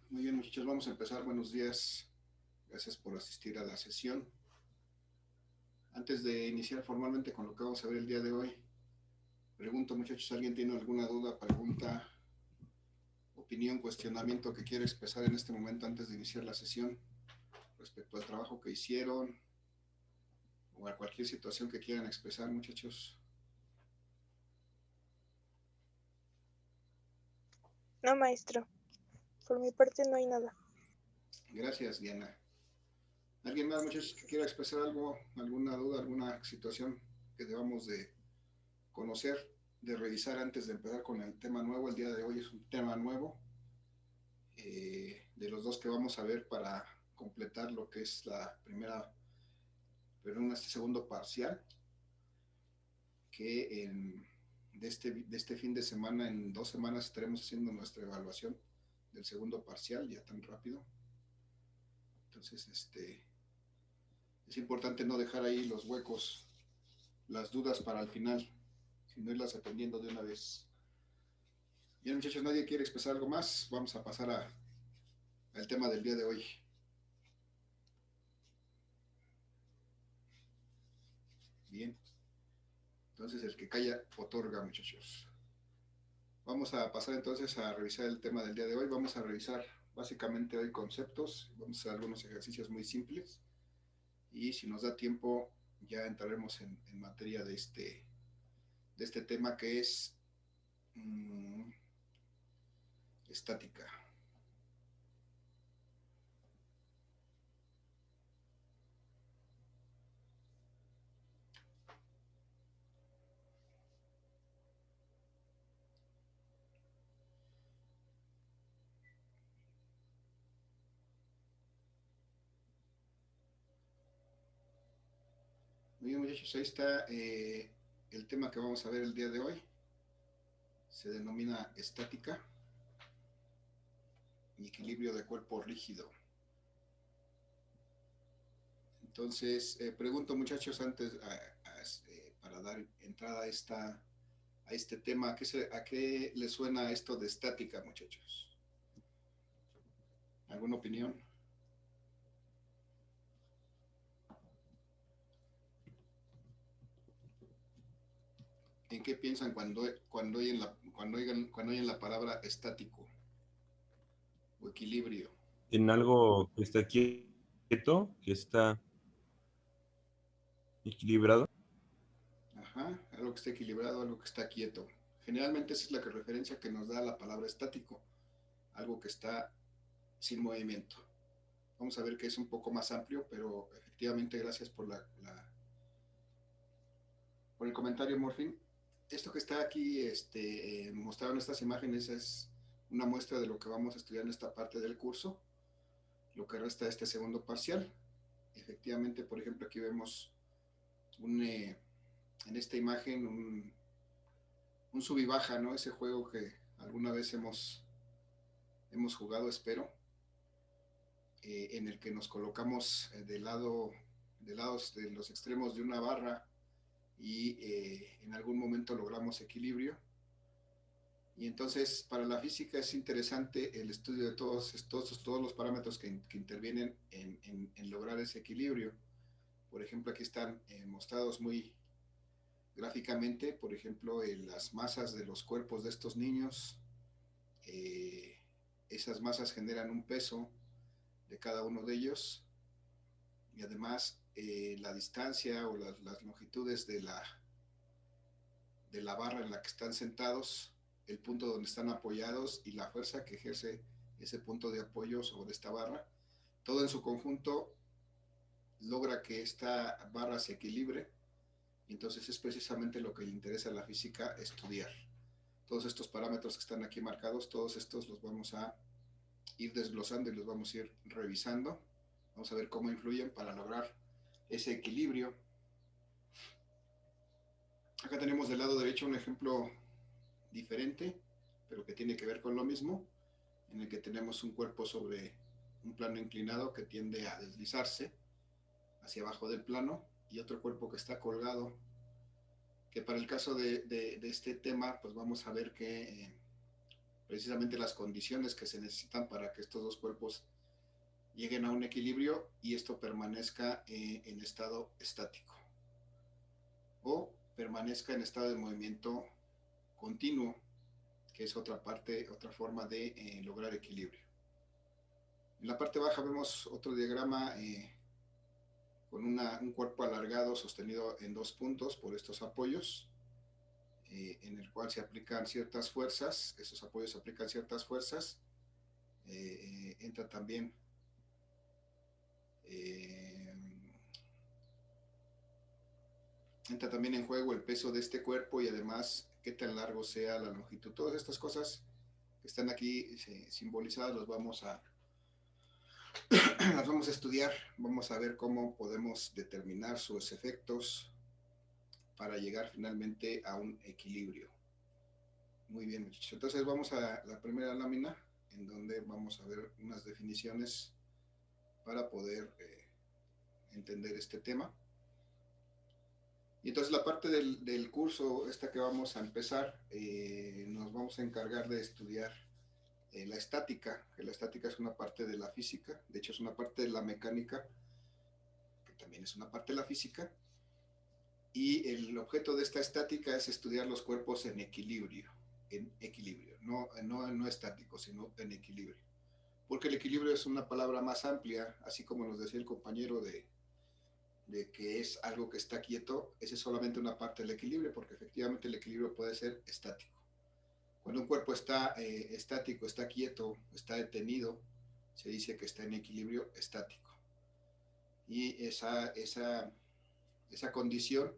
Muy bien, muchachos, vamos a empezar. Buenos días. Gracias por asistir a la sesión. Antes de iniciar formalmente con lo que vamos a ver el día de hoy, pregunto, muchachos, ¿alguien tiene alguna duda, pregunta, opinión, cuestionamiento que quiera expresar en este momento antes de iniciar la sesión respecto al trabajo que hicieron o a cualquier situación que quieran expresar, muchachos? No, maestro. Por mi parte no hay nada. Gracias, Diana. ¿Alguien más, muchachos, que quiera expresar algo, alguna duda, alguna situación que debamos de conocer, de revisar antes de empezar con el tema nuevo? El día de hoy es un tema nuevo, de los dos que vamos a ver para completar lo que es la primera, perdón, este segundo parcial, que de este fin de semana, en 2 semanas, estaremos haciendo nuestra evaluación del segundo parcial, ya tan rápido. Entonces, es importante no dejar ahí los huecos, las dudas para el final, sino irlas atendiendo de una vez. Bien, muchachos, ¿nadie quiere expresar algo más? Vamos a pasar al tema del día de hoy. Bien, entonces el que calla otorga, muchachos. Vamos a pasar entonces a revisar el tema del día de hoy. Vamos a revisar básicamente hoy conceptos. Vamos a hacer algunos ejercicios muy simples. Y si nos da tiempo, ya entraremos en materia de este tema que es mmm, estática. Muy bien, muchachos, ahí está el tema que vamos a ver el día de hoy. Se denomina estática y equilibrio de cuerpo rígido. Entonces, pregunto, muchachos, antes para dar entrada a este tema, ¿a qué le suena esto de estática, muchachos? ¿Alguna opinión? ¿En qué piensan cuando oyen la palabra estático o equilibrio? En algo que está quieto, que está equilibrado. Ajá, algo que está equilibrado, algo que está quieto. Generalmente esa es la referencia que nos da la palabra estático, algo que está sin movimiento. Vamos a ver que es un poco más amplio, pero efectivamente gracias por el comentario, Morfin. Esto que está aquí mostrado en estas imágenes es una muestra de lo que vamos a estudiar en esta parte del curso, lo que resta de este segundo parcial. Efectivamente, por ejemplo, aquí vemos en esta imagen un sub y baja, ¿no? Ese juego que alguna vez hemos jugado, espero, en el que nos colocamos de lados de los extremos de una barra y en algún momento logramos equilibrio. Y entonces para la física es interesante el estudio de todos los parámetros que intervienen en lograr ese equilibrio. Por ejemplo, aquí están mostrados muy gráficamente, por ejemplo, las masas de los cuerpos de estos niños. Eh, Esas masas generan un peso de cada uno de ellos y además la distancia o las longitudes de la barra en la que están sentados, el punto donde están apoyados y la fuerza que ejerce ese punto de apoyo sobre esta barra. Todo en su conjunto logra que esta barra se equilibre y entonces es precisamente lo que le interesa a la física estudiar. Todos estos parámetros que están aquí marcados, todos estos los vamos a ir desglosando y los vamos a ir revisando. Vamos a ver cómo influyen para lograr ese equilibrio. Acá tenemos del lado derecho un ejemplo diferente, pero que tiene que ver con lo mismo, en el que tenemos un cuerpo sobre un plano inclinado que tiende a deslizarse hacia abajo del plano y otro cuerpo que está colgado, que para el caso de este tema, pues vamos a ver que precisamente las condiciones que se necesitan para que estos dos cuerpos lleguen a un equilibrio y esto permanezca en estado estático o permanezca en estado de movimiento continuo, que es otra forma de lograr equilibrio. En la parte baja vemos otro diagrama con un cuerpo alargado sostenido en dos puntos por estos apoyos, en el cual se aplican ciertas fuerzas, esos apoyos aplican ciertas fuerzas, entra también en juego el peso de este cuerpo y además qué tan largo sea la longitud. Todas estas cosas que están aquí simbolizadas las vamos a estudiar, vamos a ver cómo podemos determinar sus efectos para llegar finalmente a un equilibrio. Muy bien, muchachos. Entonces vamos a la primera lámina, en donde vamos a ver unas definiciones para poder entender este tema. Y entonces la parte del curso, esta que vamos a empezar, nos vamos a encargar de estudiar la estática, que la estática es una parte de la física, de hecho es una parte de la mecánica, que también es una parte de la física, y el objeto de esta estática es estudiar los cuerpos en equilibrio, no estático, sino en equilibrio. Porque el equilibrio es una palabra más amplia, así como nos decía el compañero de que es algo que está quieto, esa es solamente una parte del equilibrio, porque efectivamente el equilibrio puede ser estático. Cuando un cuerpo está estático, está quieto, está detenido, se dice que está en equilibrio estático. Y esa condición,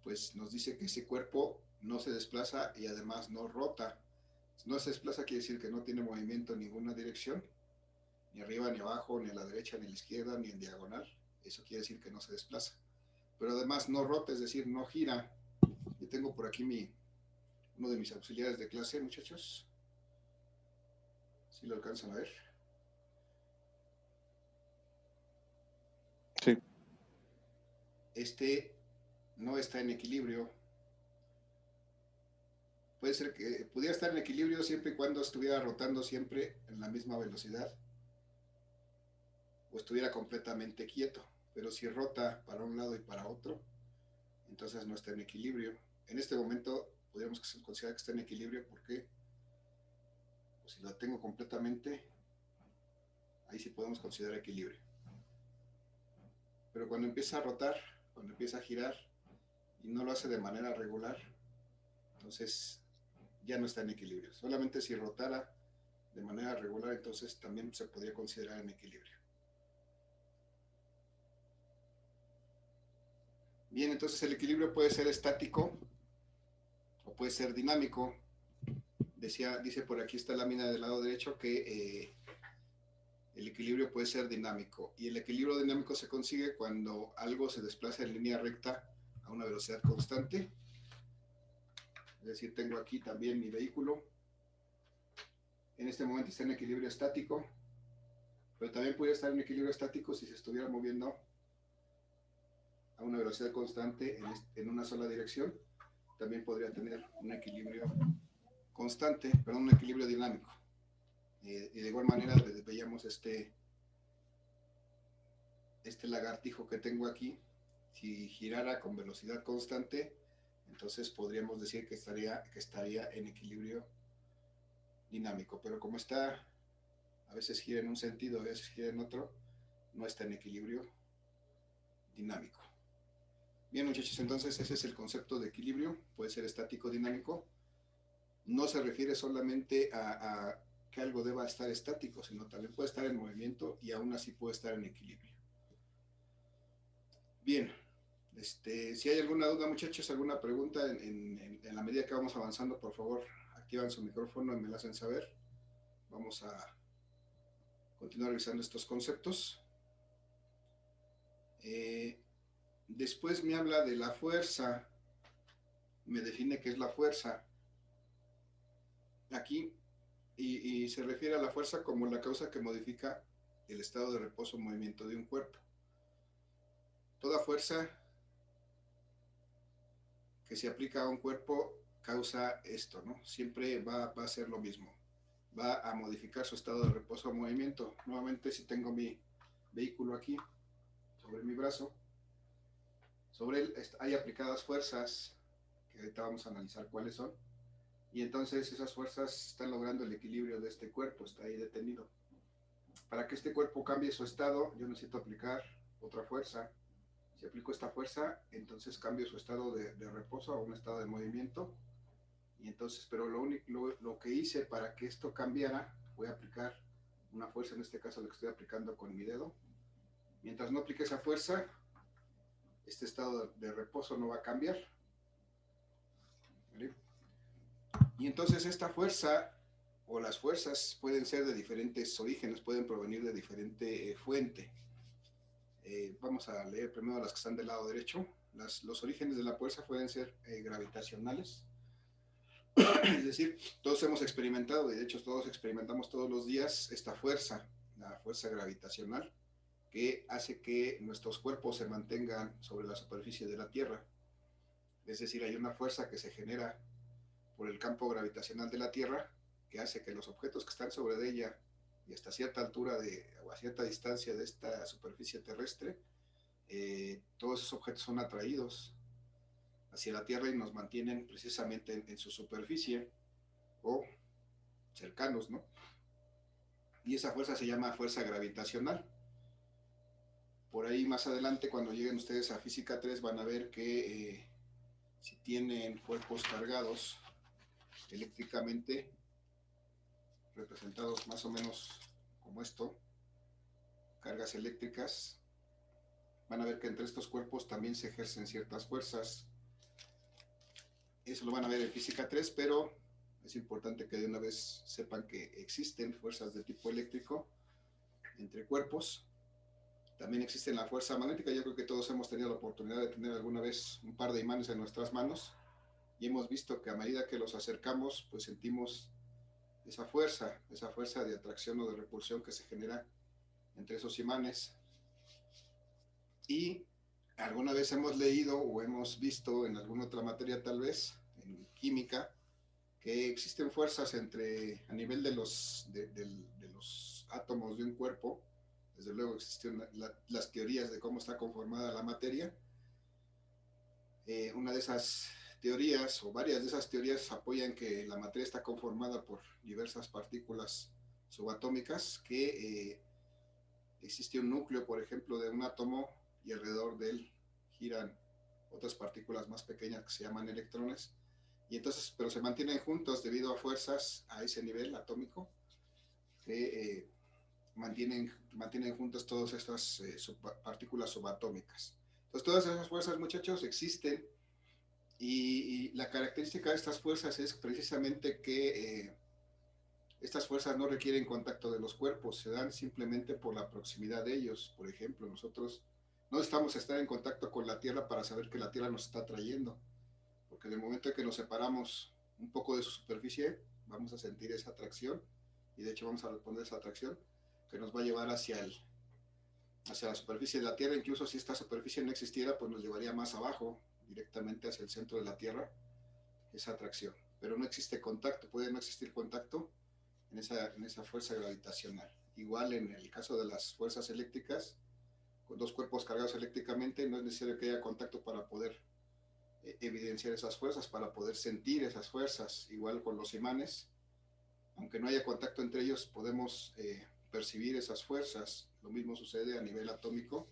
pues nos dice que ese cuerpo no se desplaza y además no rota. No se desplaza quiere decir que no tiene movimiento en ninguna dirección, ni arriba, ni abajo, ni a la derecha, ni a la izquierda, ni en diagonal. Eso quiere decir que no se desplaza. Pero además no rota, es decir, no gira. Yo tengo por aquí uno de mis auxiliares de clase, muchachos. ¿Sí lo alcanzan a ver? Sí. Este no está en equilibrio. Puede ser que pudiera estar en equilibrio siempre y cuando estuviera rotando siempre en la misma velocidad o estuviera completamente quieto. Pero si rota para un lado y para otro, entonces no está en equilibrio. En este momento podríamos considerar que está en equilibrio porque pues, si lo tengo completamente, ahí sí podemos considerar equilibrio. Pero cuando empieza a rotar, cuando empieza a girar y no lo hace de manera regular, entonces ya no está en equilibrio. Solamente si rotara de manera regular, entonces también se podría considerar en equilibrio. Bien, entonces el equilibrio puede ser estático o puede ser dinámico. Dice por aquí esta lámina del lado derecho que el equilibrio puede ser dinámico. Y el equilibrio dinámico se consigue cuando algo se desplaza en línea recta a una velocidad constante. Es decir, tengo aquí también mi vehículo. En este momento está en equilibrio estático, pero también podría estar en equilibrio estático si se estuviera moviendo a una velocidad constante en una sola dirección. También podría tener un equilibrio constante, pero un equilibrio dinámico. Y de igual manera veíamos este lagartijo que tengo aquí. Si girara con velocidad constante, entonces podríamos decir que estaría en equilibrio dinámico, pero como está, a veces gira en un sentido, a veces gira en otro, no está en equilibrio dinámico. Bien, muchachos, entonces ese es el concepto de equilibrio. Puede ser estático, dinámico. No se refiere solamente a que algo deba estar estático, sino también puede estar en movimiento y aún así puede estar en equilibrio. Bien, si hay alguna duda, muchachos, alguna pregunta en la medida que vamos avanzando, por favor, activan su micrófono y me la hacen saber. Vamos a continuar revisando estos conceptos. Después me habla de la fuerza, me define qué es la fuerza aquí y se refiere a la fuerza como la causa que modifica el estado de reposo o movimiento de un cuerpo. Toda fuerza que se aplica a un cuerpo causa esto, ¿no? Siempre va a ser lo mismo. va a modificar su estado de reposo o movimiento. Nuevamente, si tengo mi vehículo aquí sobre mi brazo, sobre él hay aplicadas fuerzas, que ahorita vamos a analizar cuáles son, y entonces esas fuerzas están logrando el equilibrio de este cuerpo, está ahí detenido. Para que este cuerpo cambie su estado, yo necesito aplicar otra fuerza. Si aplico esta fuerza, entonces cambio su estado de reposo a un estado de movimiento. Y entonces, pero lo que hice para que esto cambiara, voy a aplicar una fuerza, en este caso la que estoy aplicando con mi dedo. Mientras no aplique esa fuerza, este estado de reposo no va a cambiar. ¿Vale? Y entonces esta fuerza o las fuerzas pueden ser de diferentes orígenes, pueden provenir de diferente fuente. Vamos a leer primero las que están del lado derecho. Los orígenes de la fuerza pueden ser gravitacionales. Es decir, todos hemos experimentado, y de hecho todos experimentamos todos los días esta fuerza, la fuerza gravitacional, que hace que nuestros cuerpos se mantengan sobre la superficie de la Tierra. Es decir, hay una fuerza que se genera por el campo gravitacional de la Tierra que hace que los objetos que están sobre ella y hasta cierta altura o a cierta distancia de esta superficie terrestre, todos esos objetos son atraídos hacia la Tierra y nos mantienen precisamente en su superficie o cercanos, ¿no? Y esa fuerza se llama fuerza gravitacional. Por ahí más adelante, cuando lleguen ustedes a Física 3, van a ver que si tienen cuerpos cargados eléctricamente, representados más o menos como esto, cargas eléctricas, van a ver que entre estos cuerpos también se ejercen ciertas fuerzas. Eso lo van a ver en Física 3, pero es importante que de una vez sepan que existen fuerzas de tipo eléctrico entre cuerpos. También existe la fuerza magnética. Yo creo que todos hemos tenido la oportunidad de tener alguna vez un par de imanes en nuestras manos y hemos visto que a medida que los acercamos, pues sentimos esa fuerza de atracción o de repulsión que se genera entre esos imanes. Y alguna vez hemos leído o hemos visto en alguna otra materia, tal vez en química, que existen fuerzas a nivel de los átomos de un cuerpo. Desde luego existen las teorías de cómo está conformada la materia. Una de esas teorías, o varias de esas teorías, apoyan que la materia está conformada por diversas partículas subatómicas, que existe un núcleo, por ejemplo, de un átomo, y alrededor de él giran otras partículas más pequeñas que se llaman electrones, y entonces, pero se mantienen juntos debido a fuerzas a ese nivel atómico que mantienen juntas todas estas partículas subatómicas. Entonces, todas esas fuerzas, muchachos, existen, y la característica de estas fuerzas es precisamente que estas fuerzas no requieren contacto de los cuerpos, se dan simplemente por la proximidad de ellos. Por ejemplo, nosotros no necesitamos estar en contacto con la Tierra para saber que la Tierra nos está atrayendo, porque en el momento en que nos separamos un poco de su superficie, vamos a sentir esa atracción, y de hecho vamos a responder esa atracción que nos va a llevar hacia la superficie de la Tierra. Incluso si esta superficie no existiera, pues nos llevaría más abajo, directamente hacia el centro de la Tierra, esa atracción. Pero no existe contacto, puede no existir contacto en esa fuerza gravitacional. Igual en el caso de las fuerzas eléctricas, con dos cuerpos cargados eléctricamente, no es necesario que haya contacto para poder evidenciar esas fuerzas, para poder sentir esas fuerzas. Igual con los imanes, aunque no haya contacto entre ellos, podemos percibir esas fuerzas. Lo mismo sucede a nivel atómico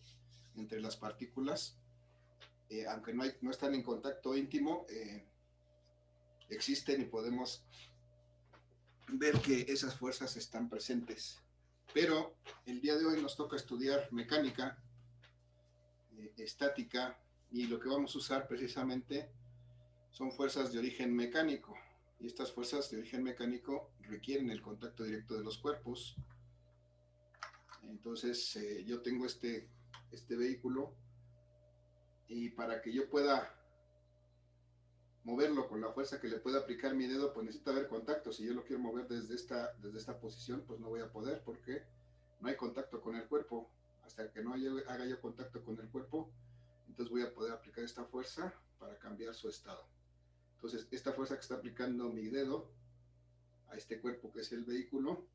entre las partículas. Aunque no están en contacto íntimo, existen, y podemos ver que esas fuerzas están presentes. Pero el día de hoy nos toca estudiar mecánica, estática, y lo que vamos a usar precisamente son fuerzas de origen mecánico. Y estas fuerzas de origen mecánico requieren el contacto directo de los cuerpos. Entonces yo tengo este vehículo, y para que yo pueda moverlo con la fuerza que le pueda aplicar mi dedo, pues necesita haber contacto. Si yo lo quiero mover desde esta posición, pues no voy a poder, porque no hay contacto con el cuerpo. Hasta que no haga yo contacto con el cuerpo, entonces voy a poder aplicar esta fuerza para cambiar su estado. Entonces esta fuerza que está aplicando mi dedo a este cuerpo que es el vehículo,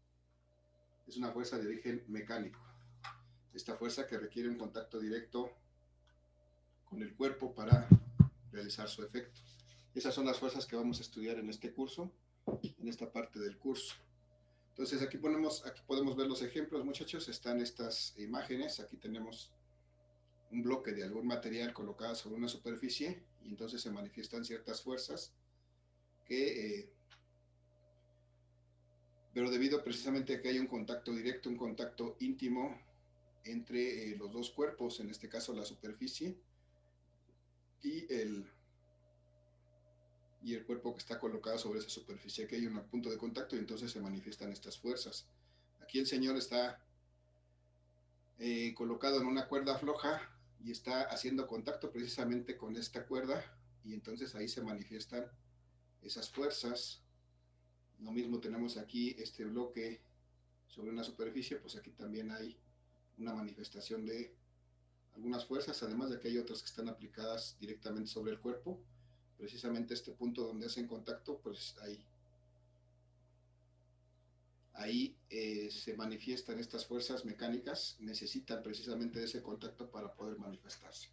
es una fuerza de origen mecánico. Esta fuerza que requiere un contacto directo con el cuerpo para realizar su efecto. Esas son las fuerzas que vamos a estudiar en este curso, en esta parte del curso. Entonces aquí podemos ver los ejemplos, muchachos. Están estas imágenes. Aquí tenemos un bloque de algún material colocado sobre una superficie y entonces se manifiestan ciertas fuerzas que, pero debido precisamente a que hay un contacto directo, un contacto íntimo entre los dos cuerpos, en este caso la superficie y el cuerpo que está colocado sobre esa superficie, que hay un punto de contacto y entonces se manifiestan estas fuerzas. Aquí el señor está colocado en una cuerda floja y está haciendo contacto precisamente con esta cuerda y entonces ahí se manifiestan esas fuerzas. Lo mismo tenemos aquí este bloque sobre una superficie, pues aquí también hay una manifestación de algunas fuerzas, además de que hay otras que están aplicadas directamente sobre el cuerpo. Precisamente este punto donde hacen contacto, pues ahí se manifiestan estas fuerzas mecánicas, necesitan precisamente de ese contacto para poder manifestarse.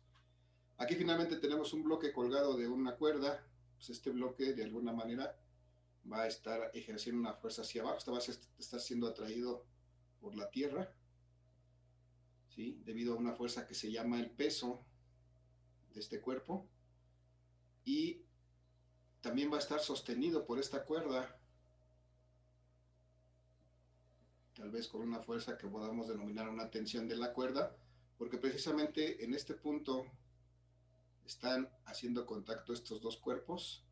Aquí finalmente tenemos un bloque colgado de una cuerda, pues este bloque de alguna manera va a estar ejerciendo una fuerza hacia abajo, esta va a estar siendo atraído por la tierra, ¿sí? Debido a una fuerza que se llama el peso de este cuerpo, y también va a estar sostenido por esta cuerda, tal vez con una fuerza que podamos denominar una tensión de la cuerda, porque precisamente en este punto están haciendo contacto estos dos cuerpos,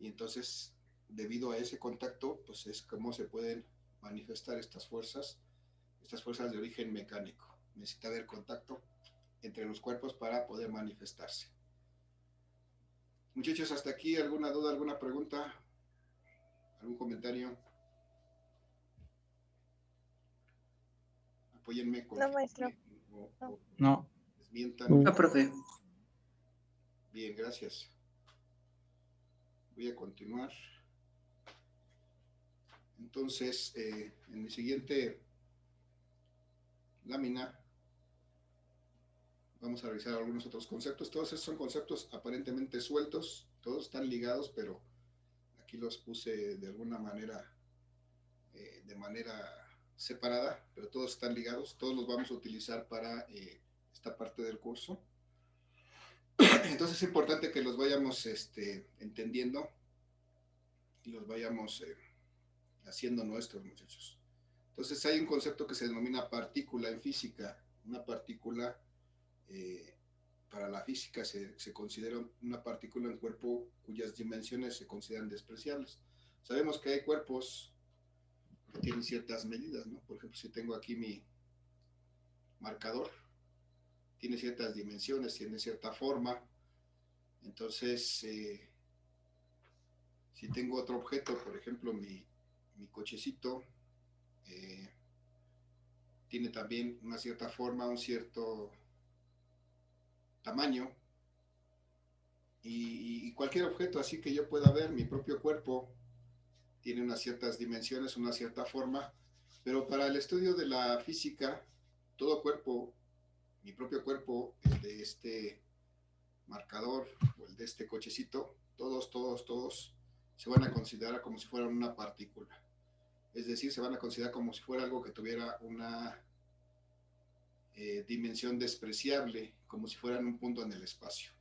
y entonces debido a ese contacto, pues es como se pueden manifestar estas fuerzas de origen mecánico. Necesita haber contacto entre los cuerpos para poder manifestarse. Muchachos, hasta aquí, ¿alguna duda, alguna pregunta, algún comentario? Apóyenme con... No, maestro. No. Desmientan. No, profe. Bien, gracias. Voy a continuar. Entonces, en mi siguiente lámina vamos a revisar algunos otros conceptos. Todos estos son conceptos aparentemente sueltos, todos están ligados, pero aquí los puse de alguna manera, de manera separada, pero todos están ligados, todos los vamos a utilizar para esta parte del curso. Entonces es importante que los vayamos entendiendo y los vayamos haciendo nuestros, muchachos. Entonces hay un concepto que se denomina partícula en física. Una partícula, para la física se considera una partícula en cuerpo cuyas dimensiones se consideran despreciables. Sabemos que hay cuerpos que tienen ciertas medidas, ¿no? Por ejemplo, si tengo aquí mi marcador, tiene ciertas dimensiones, tiene cierta forma. Entonces, si tengo otro objeto, por ejemplo, mi cochecito, tiene también una cierta forma, un cierto tamaño, y cualquier objeto así que yo pueda ver, mi propio cuerpo tiene unas ciertas dimensiones, una cierta forma, pero para el estudio de la física, todo cuerpo, mi propio cuerpo, el de este marcador o el de este cochecito, todos se van a considerar como si fueran una partícula. Es decir, se van a considerar como si fuera algo que tuviera una dimensión despreciable, como si fueran un punto en el espacio.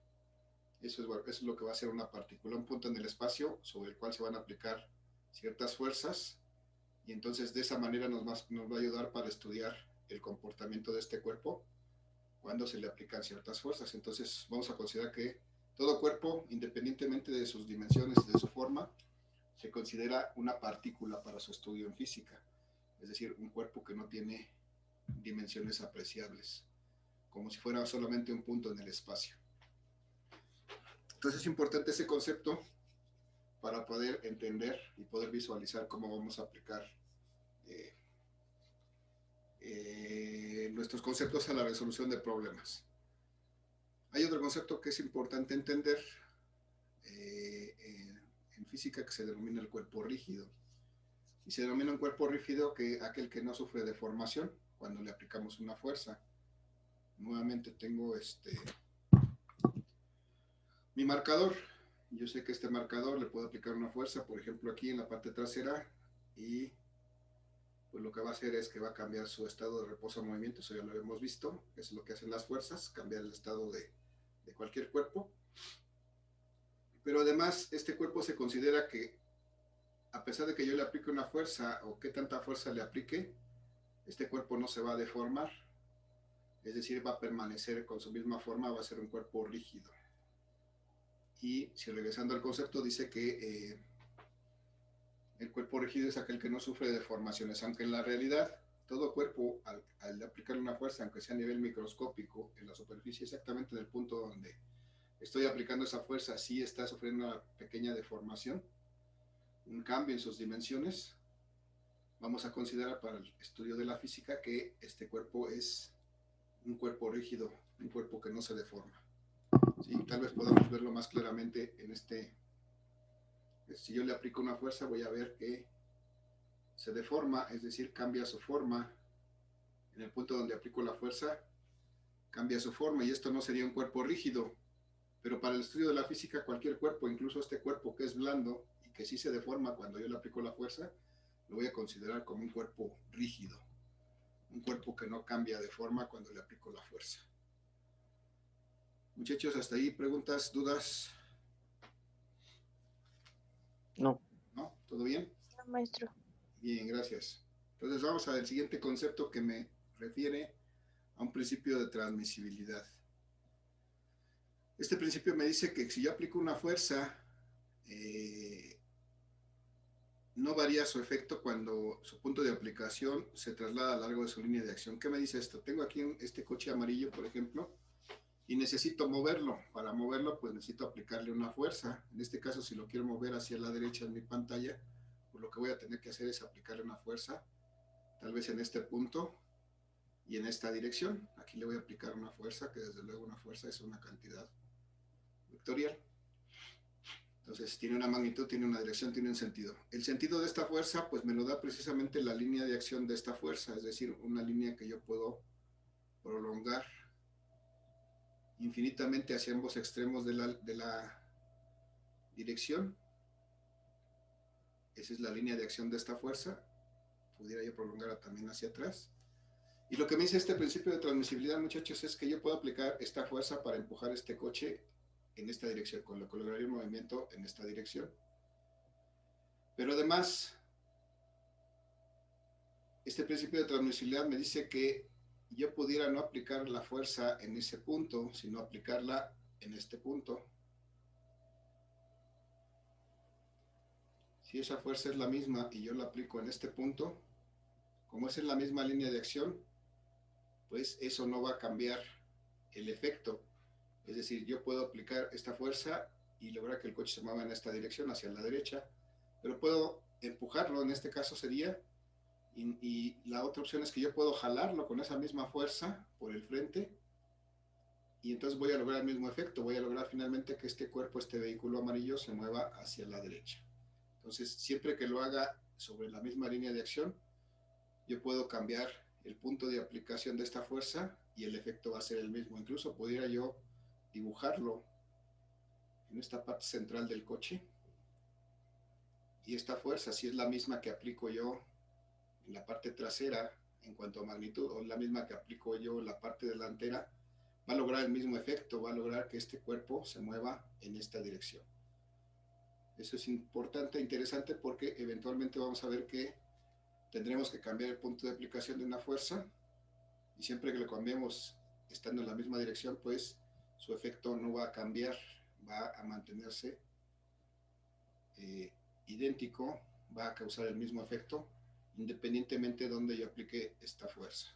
Eso es lo que va a ser una partícula, un punto en el espacio sobre el cual se van a aplicar ciertas fuerzas, y entonces de esa manera nos va a ayudar para estudiar el comportamiento de este cuerpo cuando se le aplican ciertas fuerzas. Entonces vamos a considerar que todo cuerpo, independientemente de sus dimensiones y de su forma, se considera una partícula para su estudio en física, es decir, un cuerpo que no tiene dimensiones apreciables, como si fuera solamente un punto en el espacio. Entonces es importante ese concepto para poder entender y poder visualizar cómo vamos a aplicar nuestros conceptos a la resolución de problemas. Hay otro concepto que es importante entender en física, que se denomina el cuerpo rígido. Y se denomina un cuerpo rígido aquel que no sufre deformación cuando le aplicamos una fuerza. Nuevamente tengo mi marcador. Yo sé que este marcador le puedo aplicar una fuerza, por ejemplo aquí en la parte trasera, y pues lo que va a hacer es que va a cambiar su estado de reposo a movimiento. Eso ya lo hemos visto, es lo que hacen las fuerzas, cambiar el estado de cualquier cuerpo. Pero además este cuerpo se considera que, a pesar de que yo le aplique una fuerza o qué tanta fuerza le aplique, este cuerpo no se va a deformar, es decir, va a permanecer con su misma forma, va a ser un cuerpo rígido. Y si regresando al concepto, dice que el cuerpo rígido es aquel que no sufre deformaciones, aunque en la realidad todo cuerpo, al aplicar una fuerza, aunque sea a nivel microscópico, en la superficie, exactamente en el punto donde estoy aplicando esa fuerza, sí está sufriendo una pequeña deformación, un cambio en sus dimensiones. Vamos a considerar para el estudio de la física que este cuerpo es un cuerpo rígido, un cuerpo que no se deforma. ¿Sí? Tal vez podamos verlo más claramente en si yo le aplico una fuerza, voy a ver que se deforma, es decir, cambia su forma. En el punto donde aplico la fuerza, cambia su forma, y esto no sería un cuerpo rígido. Pero para el estudio de la física, cualquier cuerpo, incluso este cuerpo que es blando y que sí se deforma cuando yo le aplico la fuerza, lo voy a considerar como un cuerpo rígido, un cuerpo que no cambia de forma cuando le aplico la fuerza. Muchachos, hasta ahí, preguntas, dudas. No. ¿No? ¿Todo bien? No, maestro. Bien, gracias. Entonces vamos al siguiente concepto que me refiere a un principio de transmisibilidad. Este principio me dice que si yo aplico una fuerza, no varía su efecto cuando su punto de aplicación se traslada a lo largo de su línea de acción. ¿Qué me dice esto? Tengo aquí este coche amarillo, por ejemplo, y necesito moverlo. Para moverlo, pues necesito aplicarle una fuerza. En este caso, si lo quiero mover hacia la derecha en mi pantalla, pues lo que voy a tener que hacer es aplicarle una fuerza, tal vez en este punto y en esta dirección. Aquí le voy a aplicar una fuerza, que desde luego una fuerza es una cantidad vectorial. Entonces tiene una magnitud, tiene una dirección, tiene un sentido. El sentido de esta fuerza pues me lo da precisamente la línea de acción de esta fuerza, es decir, una línea que yo puedo prolongar infinitamente hacia ambos extremos de la dirección. Esa es la línea de acción de esta fuerza. Pudiera yo prolongarla también hacia atrás. Y lo que me dice este principio de transmisibilidad, muchachos, es que yo puedo aplicar esta fuerza para empujar este coche en esta dirección, con lo que lograría el movimiento en esta dirección. Pero además, este principio de transmisibilidad me dice que yo pudiera no aplicar la fuerza en ese punto, sino aplicarla en este punto. Si esa fuerza es la misma y yo la aplico en este punto, como es en la misma línea de acción, pues eso no va a cambiar el efecto. Es decir, yo puedo aplicar esta fuerza y lograr que el coche se mueva en esta dirección, hacia la derecha, pero puedo empujarlo, en este caso sería, y la otra opción es que yo puedo jalarlo con esa misma fuerza por el frente, y entonces voy a lograr el mismo efecto, voy a lograr finalmente que este cuerpo, este vehículo amarillo, se mueva hacia la derecha. Entonces, siempre que lo haga sobre la misma línea de acción, yo puedo cambiar el punto de aplicación de esta fuerza y el efecto va a ser el mismo. Incluso pudiera yo dibujarlo en esta parte central del coche, y esta fuerza, si es la misma que aplico yo en la parte trasera en cuanto a magnitud, o la misma que aplico yo en la parte delantera, va a lograr el mismo efecto, va a lograr que este cuerpo se mueva en esta dirección. Eso es importante, interesante, porque eventualmente vamos a ver que tendremos que cambiar el punto de aplicación de una fuerza, y siempre que lo cambiemos estando en la misma dirección, pues su efecto no va a cambiar, va a mantenerse idéntico, va a causar el mismo efecto independientemente de donde yo aplique esta fuerza.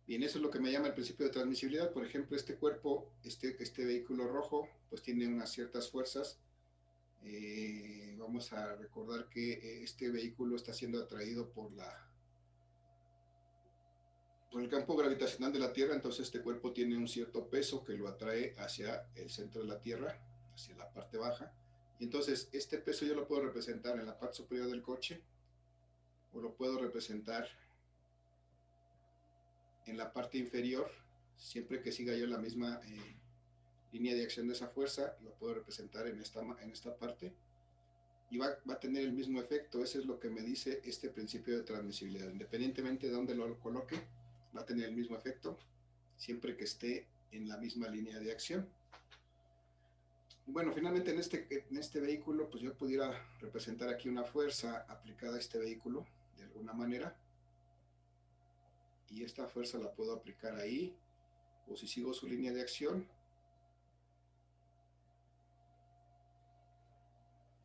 Bien, eso es lo que me llama el principio de transmisibilidad. Por ejemplo, este cuerpo, este vehículo rojo, pues tiene unas ciertas fuerzas. Vamos a recordar que este vehículo está siendo atraído por el campo gravitacional de la Tierra. Entonces este cuerpo tiene un cierto peso que lo atrae hacia el centro de la Tierra, hacia la parte baja, Y entonces este peso yo lo puedo representar en la parte superior del coche o lo puedo representar en la parte inferior, siempre que siga yo la misma línea de acción de esa fuerza, lo puedo representar en esta parte y va a tener el mismo efecto. Eso es lo que me dice este principio de transmisibilidad. Independientemente de dónde lo coloque, va a tener el mismo efecto, siempre que esté en la misma línea de acción. Bueno, finalmente en este vehículo, pues yo pudiera representar aquí una fuerza aplicada a este vehículo, de alguna manera, y esta fuerza la puedo aplicar ahí, o si sigo su línea de acción,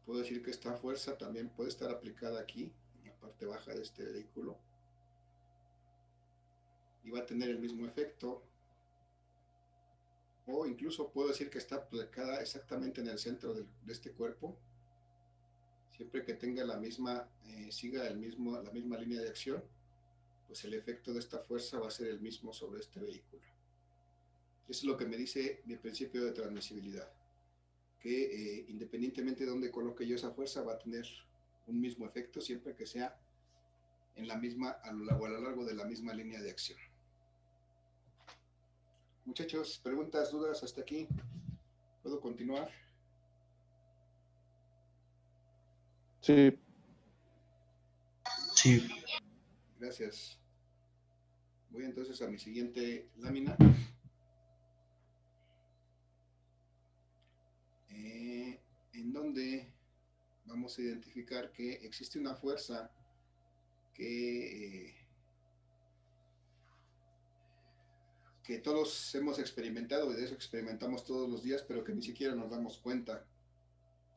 puedo decir que esta fuerza también puede estar aplicada aquí, en la parte baja de este vehículo, y va a tener el mismo efecto, o incluso puedo decir que está aplicada exactamente en el centro de este cuerpo, siempre que tenga siga la misma línea de acción, pues el efecto de esta fuerza va a ser el mismo sobre este vehículo. Eso es lo que me dice mi principio de transmisibilidad, que independientemente de dónde coloque yo esa fuerza, va a tener un mismo efecto siempre que sea en la misma, a lo largo de la misma línea de acción. Muchachos, preguntas, dudas hasta aquí. ¿Puedo continuar? Sí. Sí. Gracias. Voy entonces a mi siguiente lámina. En donde vamos a identificar que existe una fuerza que todos hemos experimentado, y de eso experimentamos todos los días, pero que ni siquiera nos damos cuenta,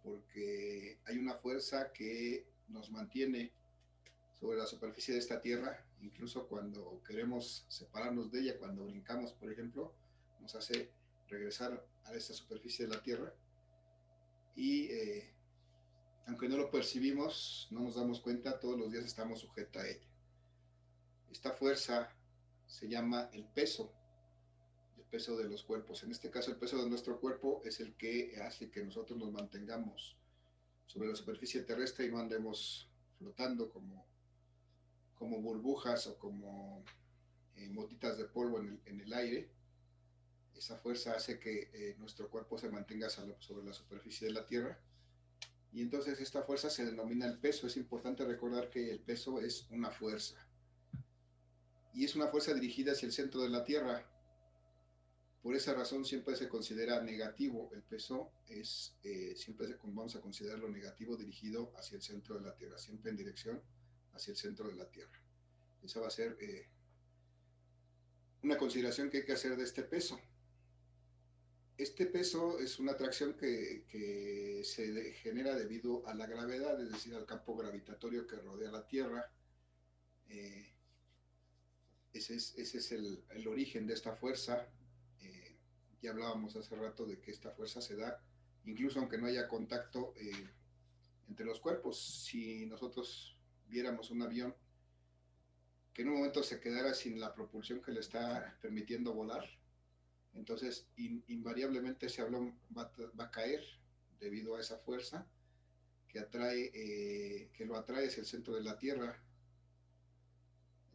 porque hay una fuerza que nos mantiene sobre la superficie de esta tierra, incluso cuando queremos separarnos de ella, cuando brincamos, por ejemplo, nos hace regresar a esta superficie de la tierra, y aunque no lo percibimos, no nos damos cuenta, todos los días estamos sujetos a ella. Esta fuerza se llama el peso de los cuerpos. En este caso, el peso de nuestro cuerpo es el que hace que nosotros nos mantengamos sobre la superficie terrestre y no andemos flotando como burbujas o como motitas de polvo en el aire. Esa fuerza hace que nuestro cuerpo se mantenga sobre la superficie de la tierra. Y entonces esta fuerza se denomina el peso. Es importante recordar que el peso es una fuerza. Y es una fuerza dirigida hacia el centro de la tierra. Por esa razón siempre se considera negativo. El peso siempre vamos a considerarlo negativo, dirigido hacia el centro de la Tierra, siempre en dirección hacia el centro de la Tierra. Esa va a ser una consideración que hay que hacer de este peso. Este peso es una atracción que se genera debido a la gravedad, es decir, al campo gravitatorio que rodea la Tierra. Ese es el origen de esta fuerza. Ya hablábamos hace rato de que esta fuerza se da incluso aunque no haya contacto entre los cuerpos. Si nosotros viéramos un avión que en un momento se quedara sin la propulsión que le está permitiendo volar, entonces invariablemente ese avión va a caer debido a esa fuerza que lo atrae hacia el centro de la Tierra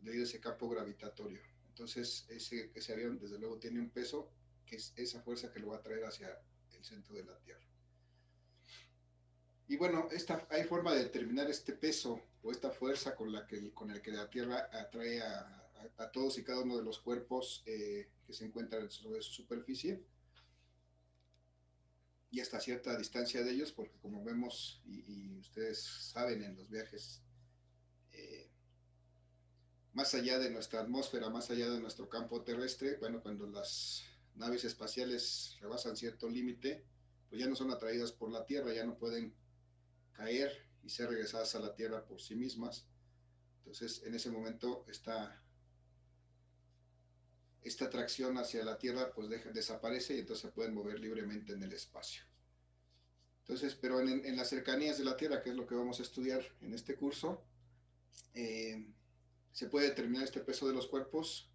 debido a ese campo gravitatorio. Entonces ese avión desde luego tiene un peso, que es esa fuerza que lo va a traer hacia el centro de la Tierra. Y bueno, hay forma de determinar este peso o esta fuerza con el que la Tierra atrae a todos y cada uno de los cuerpos que se encuentran sobre su superficie y hasta cierta distancia de ellos, porque como vemos y ustedes saben en los viajes, más allá de nuestra atmósfera, más allá de nuestro campo terrestre, bueno, cuando las naves espaciales rebasan cierto límite, pues ya no son atraídas por la Tierra, ya no pueden caer y ser regresadas a la Tierra por sí mismas. Entonces, en ese momento, esta atracción hacia la Tierra pues desaparece y entonces se pueden mover libremente en el espacio. Entonces, pero en las cercanías de la Tierra, que es lo que vamos a estudiar en este curso, se puede determinar este peso de los cuerpos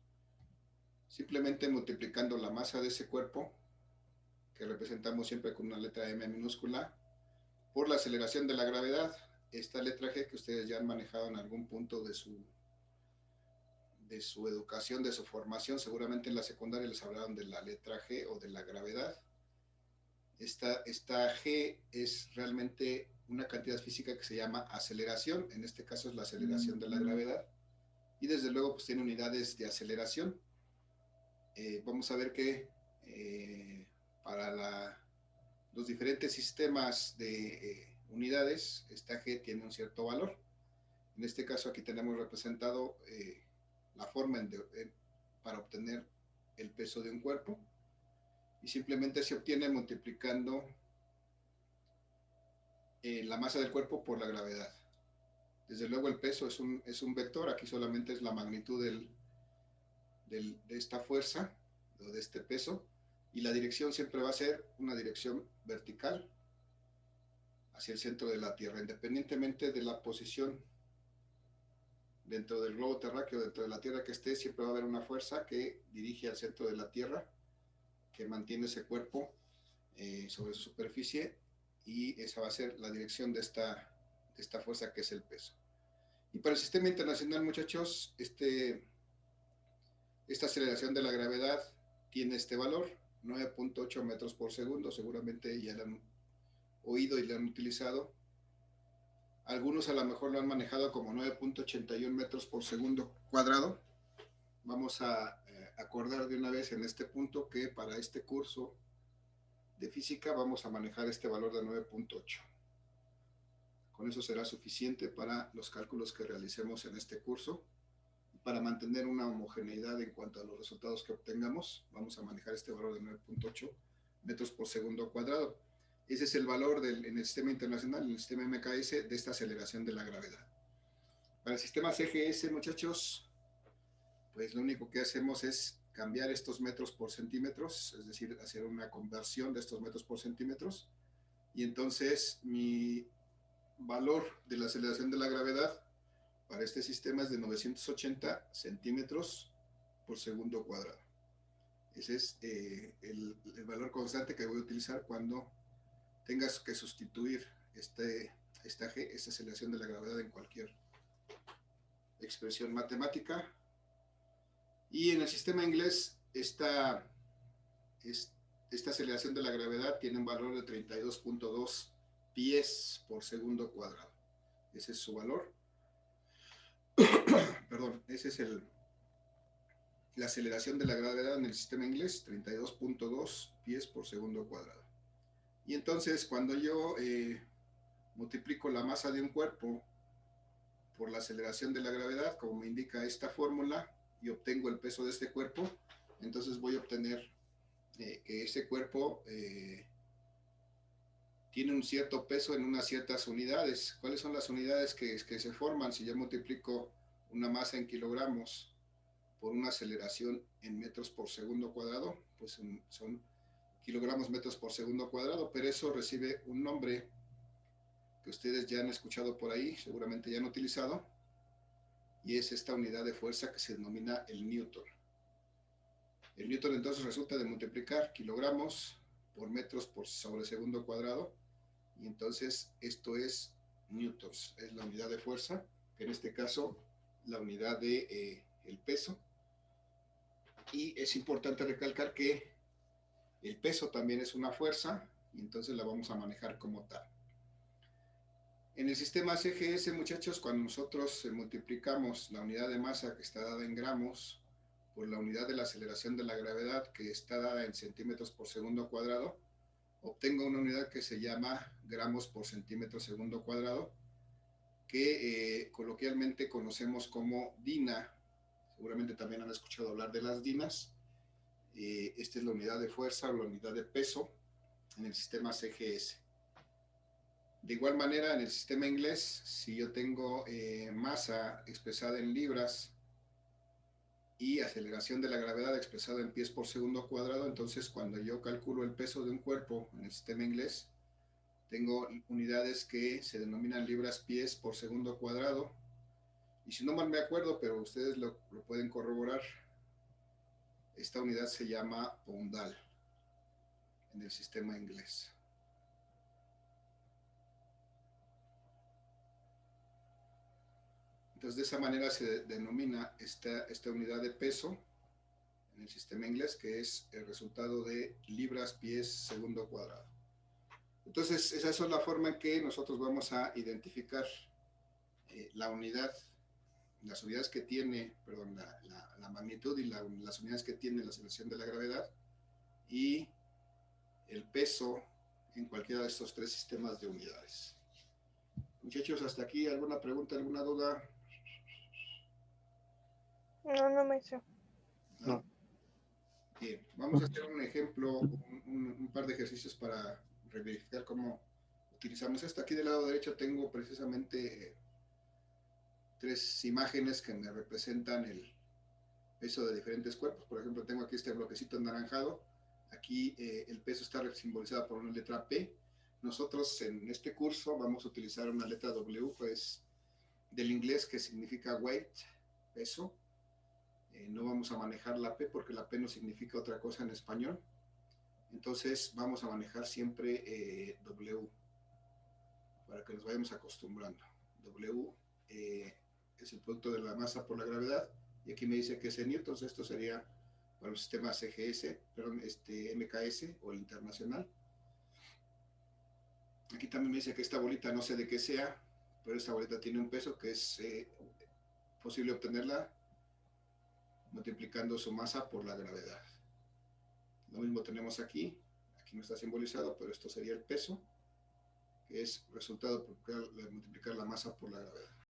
simplemente multiplicando la masa de ese cuerpo, que representamos siempre con una letra M minúscula, por la aceleración de la gravedad. Esta letra G que ustedes ya han manejado en algún punto de su educación, de su formación, seguramente en la secundaria les hablaron de la letra G o de la gravedad. Esta G es realmente una cantidad física que se llama aceleración, en este caso es la aceleración de la gravedad, y desde luego pues tiene unidades de aceleración. Vamos a ver que para los diferentes sistemas de unidades, esta G tiene un cierto valor. En este caso aquí tenemos representado la forma para obtener el peso de un cuerpo, y simplemente se obtiene multiplicando la masa del cuerpo por la gravedad. Desde luego el peso es un vector, aquí solamente es la magnitud de esta fuerza o de este peso, y la dirección siempre va a ser una dirección vertical hacia el centro de la Tierra, independientemente de la posición dentro del globo terráqueo, dentro de la Tierra que esté, siempre va a haber una fuerza que dirige al centro de la Tierra, que mantiene ese cuerpo sobre su superficie, y esa va a ser la dirección de esta fuerza que es el peso. Y para el sistema internacional, muchachos, esta aceleración de la gravedad tiene este valor, 9.8 metros por segundo, seguramente ya lo han oído y lo han utilizado. Algunos a lo mejor lo han manejado como 9.81 metros por segundo cuadrado. Vamos a acordar de una vez en este punto que para este curso de física vamos a manejar este valor de 9.8. Con eso será suficiente para los cálculos que realicemos en este curso. Para mantener una homogeneidad en cuanto a los resultados que obtengamos, vamos a manejar este valor de 9.8 metros por segundo cuadrado. Ese es el valor en el sistema internacional, en el sistema MKS, de esta aceleración de la gravedad. Para el sistema CGS, muchachos, pues lo único que hacemos es cambiar estos metros por centímetros, es decir, hacer una conversión de estos metros por centímetros, y entonces mi valor de la aceleración de la gravedad para este sistema es de 980 centímetros por segundo cuadrado. Ese es el valor constante que voy a utilizar cuando tengas que sustituir esta G, esta aceleración de la gravedad, en cualquier expresión matemática. Y en el sistema inglés, esta aceleración de la gravedad tiene un valor de 32.2 pies por segundo cuadrado. Ese es su valor. Perdón, ese es la aceleración de la gravedad en el sistema inglés, 32.2 pies por segundo cuadrado. Y entonces cuando yo multiplico la masa de un cuerpo por la aceleración de la gravedad, como me indica esta fórmula, y obtengo el peso de este cuerpo, entonces voy a obtener que ese cuerpo tiene un cierto peso en unas ciertas unidades. ¿Cuáles son las unidades que se forman si yo multiplico una masa en kilogramos por una aceleración en metros por segundo cuadrado? Pues son kilogramos metros por segundo cuadrado, pero eso recibe un nombre que ustedes ya han escuchado por ahí, seguramente ya han utilizado, y es esta unidad de fuerza que se denomina el newton. El newton entonces resulta de multiplicar kilogramos por metros sobre segundo cuadrado, y entonces esto es newtons, es la unidad de fuerza, que en este caso la unidad de el peso. Y es importante recalcar que el peso también es una fuerza, y entonces la vamos a manejar como tal. En el sistema CGS, muchachos, cuando nosotros multiplicamos la unidad de masa, que está dada en gramos, por la unidad de la aceleración de la gravedad, que está dada en centímetros por segundo cuadrado, obtengo una unidad que se llama gramos por centímetro segundo cuadrado, que coloquialmente conocemos como DINA. Seguramente también han escuchado hablar de las DINAs. Esta es la unidad de fuerza o la unidad de peso en el sistema CGS. De igual manera, en el sistema inglés, si yo tengo masa expresada en libras y aceleración de la gravedad expresada en pies por segundo cuadrado, entonces cuando yo calculo el peso de un cuerpo en el sistema inglés, tengo unidades que se denominan libras-pies por segundo cuadrado. Y si no mal me acuerdo, pero ustedes lo pueden corroborar, esta unidad se llama poundal en el sistema inglés. Entonces, de esa manera se denomina esta unidad de peso en el sistema inglés, que es el resultado de libras, pies, segundo cuadrado. Entonces, esa es la forma en que nosotros vamos a identificar la unidad, las unidades que tiene, perdón, la magnitud y las unidades que tiene la aceleración de la gravedad y el peso en cualquiera de estos tres sistemas de unidades. Muchachos, hasta aquí, ¿alguna pregunta, alguna duda? No, maestro. ¿No? Bien, vamos a hacer un ejemplo, un par de ejercicios para verificar cómo utilizamos esto. Aquí del lado derecho tengo precisamente tres imágenes que me representan el peso de diferentes cuerpos. Por ejemplo, tengo aquí este bloquecito anaranjado. Aquí el peso está simbolizado por una letra P. Nosotros en este curso vamos a utilizar una letra W, pues del inglés, que significa weight, peso. No vamos a manejar la P porque la P no significa otra cosa en español. Entonces vamos a manejar siempre W para que nos vayamos acostumbrando. W es el producto de la masa por la gravedad y aquí me dice que es en newtons. Esto sería para el sistema CGS, perdón, MKS o el internacional. Aquí también me dice que esta bolita no sé de qué sea, pero esta bolita tiene un peso que es posible obtenerla multiplicando su masa por la gravedad. Lo mismo tenemos aquí no está simbolizado, pero esto sería el peso, que es resultado por multiplicar la masa por la gravedad.